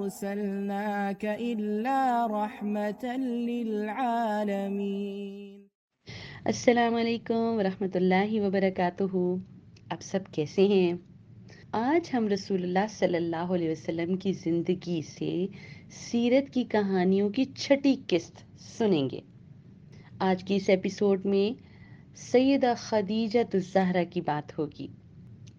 أرسلناك إلا رحمة للعالمين۔ السلام علیکم ورحمۃ اللہ وبرکاتہ۔ آپ سب کیسے ہیں؟ آج ہم رسول اللہ صلی اللہ علیہ وسلم کی زندگی سے سیرت کی کہانیوں کی چھٹی قسط سنیں گے۔ آج کی اس ایپیسوڈ میں سیدہ خدیجہ الزہرا کی بات ہوگی۔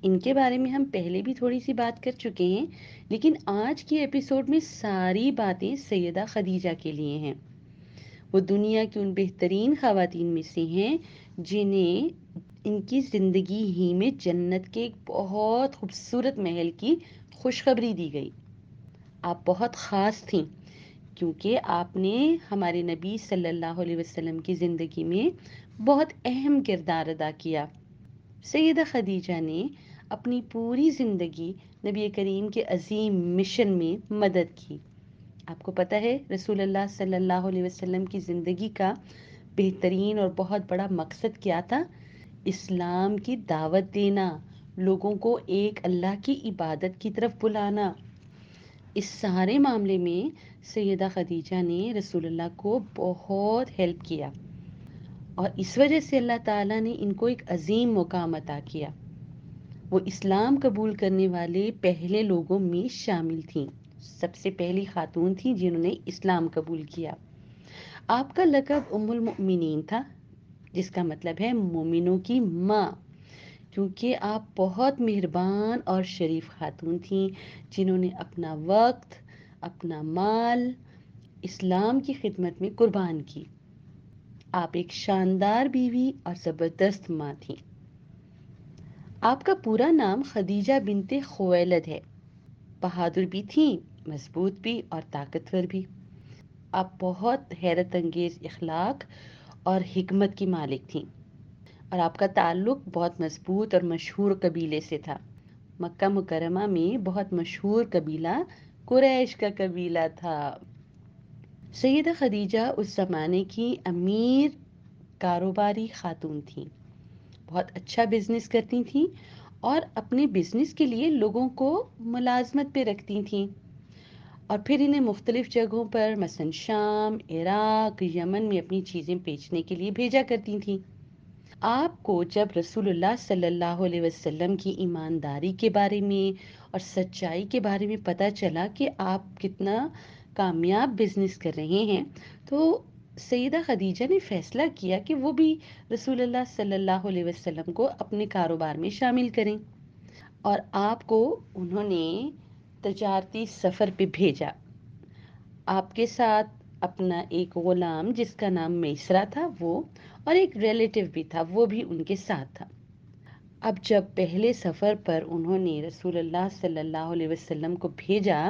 ان کے بارے میں ہم پہلے بھی تھوڑی سی بات کر چکے ہیں، لیکن آج کی ایپیسوڈ میں ساری باتیں سیدہ خدیجہ کے لیے ہیں۔ وہ دنیا کی ان بہترین خواتین میں سے ہیں جنہیں ان کی زندگی ہی میں جنت کے ایک بہت خوبصورت محل کی خوشخبری دی گئی۔ آپ بہت خاص تھیں کیونکہ آپ نے ہمارے نبی صلی اللہ علیہ وسلم کی زندگی میں بہت اہم کردار ادا کیا۔ سیدہ خدیجہ نے اپنی پوری زندگی نبی کریم کے عظیم مشن میں مدد کی۔ آپ کو پتہ ہے رسول اللہ صلی اللہ علیہ وسلم کی زندگی کا بہترین اور بہت بڑا مقصد کیا تھا؟ اسلام کی دعوت دینا، لوگوں کو ایک اللہ کی عبادت کی طرف بلانا۔ اس سارے معاملے میں سیدہ خدیجہ نے رسول اللہ کو بہت ہیلپ کیا اور اس وجہ سے اللہ تعالیٰ نے ان کو ایک عظیم مقام عطا کیا۔ وہ اسلام قبول کرنے والے پہلے لوگوں میں شامل تھیں، سب سے پہلی خاتون تھیں جنہوں نے اسلام قبول کیا۔ آپ کا لقب ام المؤمنین تھا، جس کا مطلب ہے مومنوں کی ماں، کیونکہ آپ بہت مہربان اور شریف خاتون تھیں جنہوں نے اپنا وقت، اپنا مال اسلام کی خدمت میں قربان کی۔ آپ ایک شاندار بیوی اور زبردست ماں تھیں۔ آپ کا پورا نام خدیجہ بنت خویلد ہے۔ بہادر بھی تھیں، مضبوط بھی اور طاقتور بھی۔ آپ بہت حیرت انگیز اخلاق اور حکمت کی مالک تھیں، اور آپ کا تعلق بہت مضبوط اور مشہور قبیلے سے تھا۔ مکہ مکرمہ میں بہت مشہور قبیلہ قریش کا قبیلہ تھا۔ سیدہ خدیجہ اس زمانے کی امیر کاروباری خاتون تھیں، بہت اچھا بزنس کرتی تھیں اور اپنے بزنس کے لیے لوگوں کو ملازمت پہ رکھتی تھیں، اور پھر انہیں مختلف جگہوں پر مثلا شام، عراق، یمن میں اپنی چیزیں بیچنے کے لیے بھیجا کرتی تھیں۔ آپ کو جب رسول اللہ صلی اللہ علیہ وسلم کی ایمانداری کے بارے میں اور سچائی کے بارے میں پتہ چلا کہ آپ کتنا کامیاب بزنس کر رہے ہیں، تو سیدہ خدیجہ نے فیصلہ کیا کہ وہ بھی رسول اللہ صلی اللہ علیہ وسلم کو اپنے کاروبار میں شامل کریں، اور آپ کو انہوں نے تجارتی سفر پہ بھیجا۔ آپ کے ساتھ اپنا ایک غلام جس کا نام میسرہ تھا وہ، اور ایک ریلیٹیو بھی تھا، وہ بھی ان کے ساتھ تھا۔ اب جب پہلے سفر پر انہوں نے رسول اللہ صلی اللہ علیہ وسلم کو بھیجا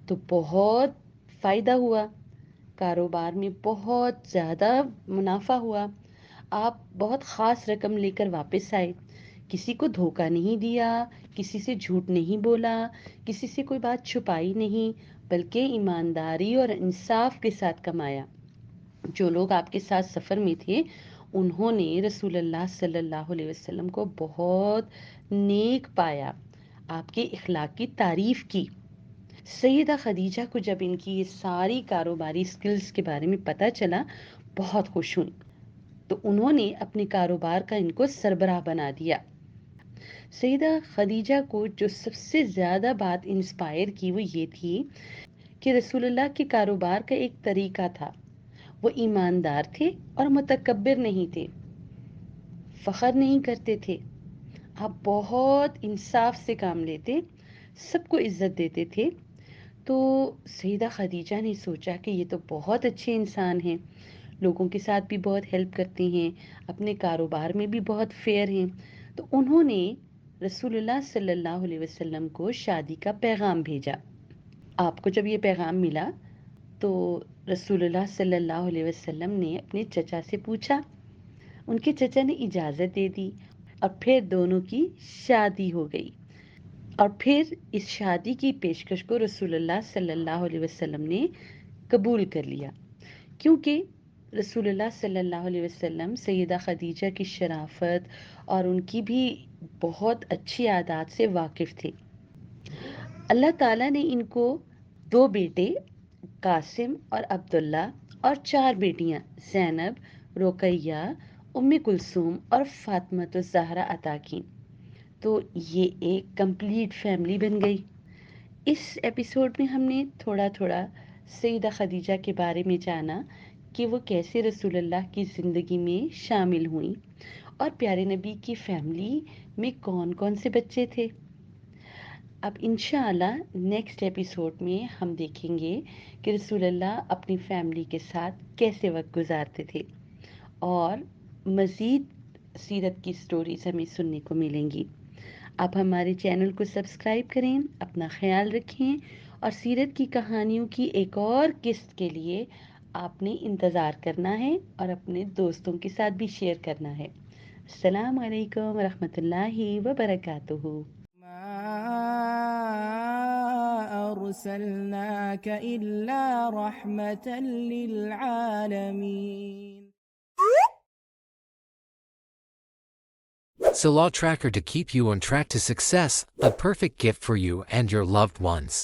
تو بہت فائدہ ہوا، کاروبار میں بہت زیادہ منافع ہوا۔ آپ بہت خاص رقم لے کر واپس آئے، کسی کو دھوکہ نہیں دیا، کسی سے جھوٹ نہیں بولا، کسی سے کوئی بات چھپائی نہیں، بلکہ ایمانداری اور انصاف کے ساتھ کمایا۔ جو لوگ آپ کے ساتھ سفر میں تھے انہوں نے رسول اللہ صلی اللہ علیہ وسلم کو بہت نیک پایا، آپ کے اخلاق کی تعریف کی۔ سیدہ خدیجہ کو جب ان کی یہ ساری کاروباری سکلز کے بارے میں پتہ چلا بہت خوش ہوئی، تو انہوں نے اپنے کاروبار کا ان کو سربراہ بنا دیا۔ سیدہ خدیجہ کو جو سب سے زیادہ بات انسپائر کی وہ یہ تھی کہ رسول اللہ کے کاروبار کا ایک طریقہ تھا، وہ ایماندار تھے اور متکبر نہیں تھے، فخر نہیں کرتے تھے۔ آپ بہت انصاف سے کام لیتے، سب کو عزت دیتے تھے۔ تو سیدہ خدیجہ نے سوچا کہ یہ تو بہت اچھے انسان ہیں، لوگوں کے ساتھ بھی بہت ہیلپ کرتے ہیں، اپنے کاروبار میں بھی بہت فیئر ہیں۔ تو انہوں نے رسول اللہ صلی اللہ علیہ وسلم کو شادی کا پیغام بھیجا۔ آپ کو جب یہ پیغام ملا تو رسول اللہ صلی اللہ علیہ وسلم نے اپنے چچا سے پوچھا، ان کے چچا نے اجازت دے دی، اور پھر دونوں کی شادی ہو گئی۔ اور پھر اس شادی کی پیشکش کو رسول اللہ صلی اللہ علیہ وسلم نے قبول کر لیا، کیونکہ رسول اللہ صلی اللہ علیہ وسلم سیدہ خدیجہ کی شرافت اور ان کی بھی بہت اچھی عادات سے واقف تھے۔ اللہ تعالیٰ نے ان کو 2 بیٹے قاسم اور عبداللہ اور 4 بیٹیاں زینب، رقیہ، کلثوم اور فاطمۃ الزہرا عطا کیں، تو یہ ایک کمپلیٹ فیملی بن گئی۔ اس ایپیسوڈ میں ہم نے تھوڑا تھوڑا سیدہ خدیجہ کے بارے میں جانا کہ وہ کیسے رسول اللہ کی زندگی میں شامل ہوئیں اور پیارے نبی کی فیملی میں کون کون سے بچے تھے۔ اب انشاءاللہ نیکسٹ ایپیسوڈ میں ہم دیکھیں گے کہ رسول اللہ اپنی فیملی کے ساتھ کیسے وقت گزارتے تھے، اور مزید سیرت کی سٹوریز ہمیں سننے کو ملیں گی۔ آپ ہمارے چینل کو سبسکرائب کریں، اپنا خیال رکھیں، اور سیرت کی کہانیوں کی ایک اور قسط کے لیے آپ نے انتظار کرنا ہے اور اپنے دوستوں کے ساتھ بھی شیئر کرنا ہے۔ السلام علیکم ورحمۃ اللہ وبرکاتہ۔ أرسلناك إلا رحمة للعالمين. Salah Tracker to keep you on track to success, a perfect gift for you and your loved ones.